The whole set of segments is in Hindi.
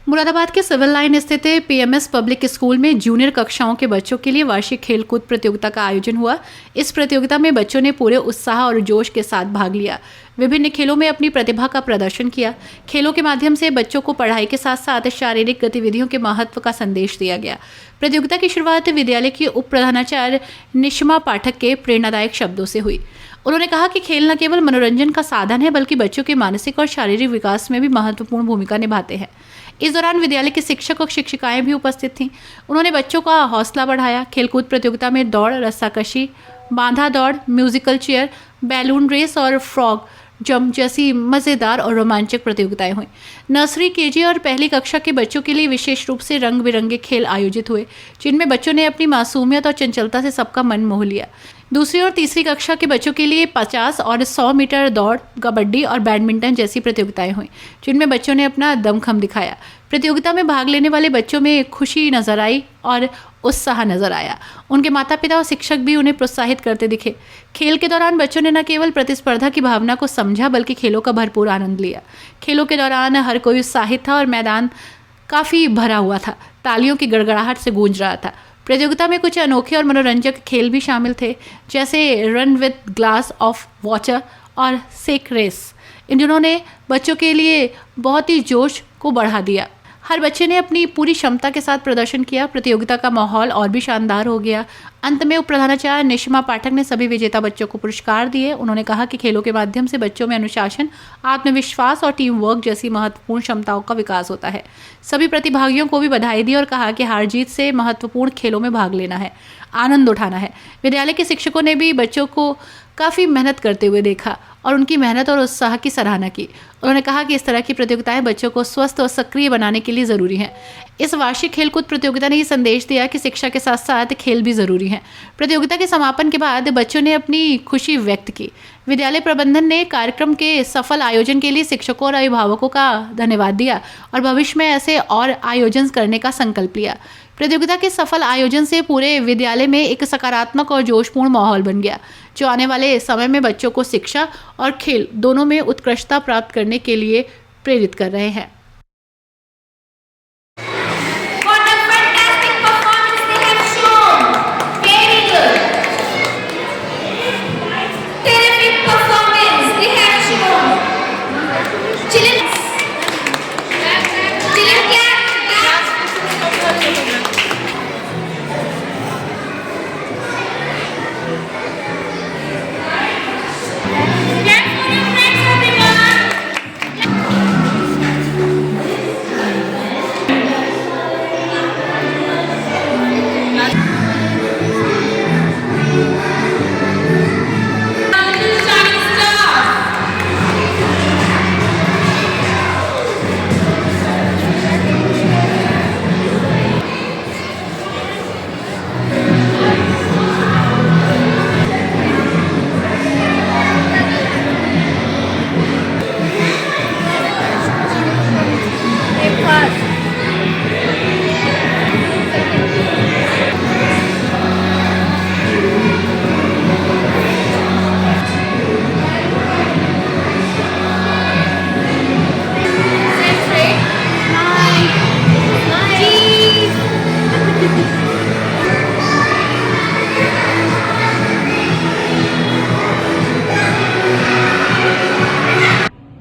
मुरादाबाद के सिविल लाइन स्थित पीएमएस पब्लिक स्कूल में जूनियर कक्षाओं के बच्चों के लिए वार्षिक खेलकूद प्रतियोगिता का आयोजन हुआ। इस प्रतियोगिता में बच्चों ने पूरे उत्साह और जोश के साथ भाग लिया। विभिन्न खेलों में अपनी प्रतिभा का प्रदर्शन किया। खेलों के माध्यम से बच्चों को पढ़ाई के साथ साथ शारीरिक गतिविधियों के महत्व का संदेश दिया गया। प्रतियोगिता की शुरुआत विद्यालय की उप प्रधानाचार्य निशिमा पाठक के प्रेरणादायक शब्दों से हुई। उन्होंने कहा कि खेल न केवल मनोरंजन का साधन है बल्कि बच्चों के मानसिक और शारीरिक विकास में भी महत्वपूर्ण भूमिका निभाते हैं। इस दौरान विद्यालय के शिक्षक और शिक्षिकाएं भी उपस्थित थीं। उन्होंने बच्चों का हौसला बढ़ाया। खेलकूद प्रतियोगिता में दौड़, रस्साकशी, बांधा दौड़, म्यूजिकल चेयर, बैलून रेस और फ्रॉग जंप जैसी मज़ेदार और रोमांचक प्रतियोगिताएं हुई। नर्सरी, केजी और पहली कक्षा के बच्चों के लिए विशेष रूप से रंग बिरंगे खेल आयोजित हुए, जिनमें बच्चों ने अपनी मासूमियत और चंचलता से सबका मन मोह लिया। दूसरी और तीसरी कक्षा के बच्चों के लिए 50 और 100 मीटर दौड़, कबड्डी और बैडमिंटन जैसी प्रतियोगिताएं हुई, जिनमें बच्चों ने अपना दमखम दिखाया। प्रतियोगिता में भाग लेने वाले बच्चों में खुशी नजर आई और उत्साह नजर आया। उनके माता पिता और शिक्षक भी उन्हें प्रोत्साहित करते दिखे। खेल के दौरान बच्चों ने न केवल प्रतिस्पर्धा की भावना को समझा बल्कि खेलों का भरपूर आनंद लिया। खेलों के दौरान हर कोई उत्साहित था और मैदान काफ़ी भरा हुआ था। तालियों की गड़गड़ाहट से गूंज रहा था। प्रतियोगिता में कुछ अनोखे और मनोरंजक खेल भी शामिल थे, जैसे run with glass of water और सेक रेस। इन दिनों ने बच्चों के लिए बहुत ही जोश को बढ़ा दिया। हर बच्चे ने अपनी पूरी क्षमता के साथ प्रदर्शन किया। प्रतियोगिता का माहौल और भी शानदार हो गया। अंत में उप प्रधानाचार्य निशिमा पाठक ने सभी विजेता बच्चों को पुरस्कार दिए। उन्होंने कहा कि खेलों के माध्यम से बच्चों में अनुशासन, आत्मविश्वास और टीम वर्क जैसी महत्वपूर्ण क्षमताओं का विकास होता है। सभी प्रतिभागियों को भी बधाई दी और कहा कि हार जीत से महत्वपूर्ण खेलों में भाग लेना है, आनंद उठाना है। विद्यालय के शिक्षकों ने भी बच्चों को काफ़ी मेहनत करते हुए देखा और उनकी मेहनत और उत्साह की सराहना की। उन्होंने कहा कि इस तरह की प्रतियोगिताएं बच्चों को स्वस्थ और सक्रिय बनाने के लिए ज़रूरी हैं। इस वार्षिक खेलकूद प्रतियोगिता ने ये संदेश दिया कि शिक्षा के साथ साथ खेल भी ज़रूरी हैं। प्रतियोगिता के समापन के बाद बच्चों ने अपनी खुशी व्यक्त की। विद्यालय प्रबंधन ने कार्यक्रम के सफल आयोजन के लिए शिक्षकों और अभिभावकों का धन्यवाद दिया और भविष्य में ऐसे और आयोजन करने का संकल्प लिया। प्रतियोगिता के सफल आयोजन से पूरे विद्यालय में एक सकारात्मक और जोशपूर्ण माहौल बन गया, जो आने वाले समय में बच्चों को शिक्षा और खेल दोनों में उत्कृष्टता प्राप्त करने के लिए प्रेरित कर रहे हैं।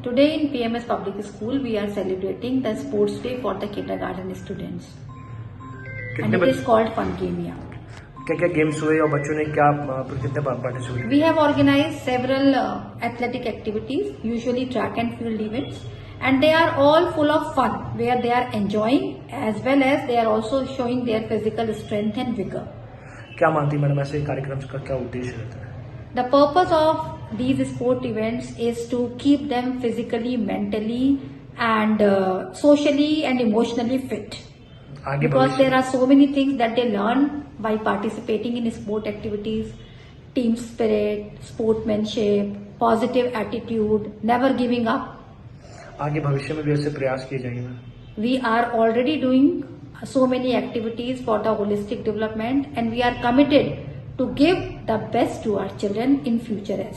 Today in PMS Public School, we are celebrating the Sports Day for the kindergarten students. And it is called Fungamia. क्या गेम्स हुए और बच्चों ने क्या कितने participate? We have organized several athletic activities, usually track and field events, and they are all full of fun, where they are enjoying as well as they are also showing their physical strength and vigor. क्या मानती मैडम, ऐसे कार्यक्रम का क्या उद्देश्य रहता है? The purpose of these sport events is to keep them physically, mentally, and socially and emotionally fit. Because there are so many things that they learn by participating in sport activities: team spirit, sportsmanship, positive attitude, never giving up. आगे भविष्य में भी ऐसे प्रयास किए जाएंगे? We are already doing so many activities for the holistic development, and we are committed to give the best to our children in future as